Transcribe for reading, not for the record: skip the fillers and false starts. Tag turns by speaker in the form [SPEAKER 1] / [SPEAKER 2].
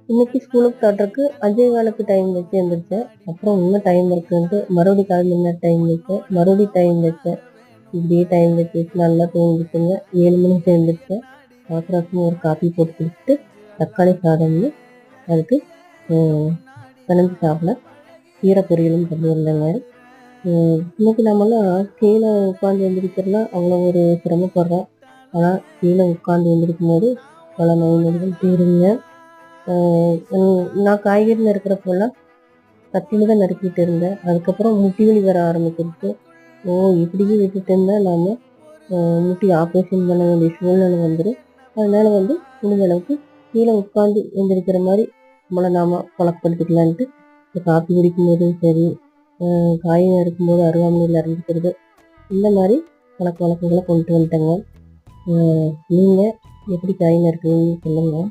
[SPEAKER 1] இன்னைக்கு ஸ்கூலுக்கு காட்டுறதுக்கு 5:15க்கு டைம் வச்சு எழுந்திரிச்சேன். அப்புறம் இன்னும் டைம் இருக்குன்ட்டு மறுபடியும் கால் மணி நேரம் டைம் வச்சேன். மறுபடியும் டைம் வச்சேன். இப்படியே டைம் வச்சு வச்சு நல்லா தூங்கிட்டுங்க. 7 மணிக்கு எழுந்திரிச்சேன். அவசர அவசரமா ஒரு காப்பி போட்டு குடிச்சிட்டு தக்காளி சாதம்னு அதுக்கு பிணைஞ்சு சாப்பிட கீரை பொரியலும் பண்ணியிருந்தேங்க. இன்னைக்கு நம்மலாம் கீழே உட்காந்து எந்திரிக்கிறதுலாம் அவ்வளோ ஒரு சிரமப்படுறோம். ஆனால் கீழே உட்காந்து எந்திரிக்கும் போது பல நோய் நொடிகள் தீருங்க. நான் காய்கறி நறுக்கிறப்போலாம் கத்தியில தான் நறுக்கிட்டு இருந்தேன். அதுக்கப்புறம் முட்டி வலி வர ஆரம்பிச்சிருச்சு. இப்படியே விட்டுட்டு இருந்தால் நாம் முட்டி ஆப்ரேஷன் பண்ண வேண்டிய சூழ்நிலை வந்துடும். அதனால முடிஞ்ச அளவுக்கு கீழே உட்காந்து எந்திரிக்கிற மாதிரி நம்மளை நாம் பழக்கப்படுத்திக்கலான்ட்டு காப்பி குடிக்கும் போதும் சரி, காய் நறுக்கும்போது அருவாமனையில் அரைஞ்சிக்கிறது, இந்த மாதிரி பழக்க வழக்கங்களை கொண்டு வந்துட்டேங்க. நீங்கள் எப்படி காய் நறுக்குவீங்கன்னு சொல்லுங்கள்.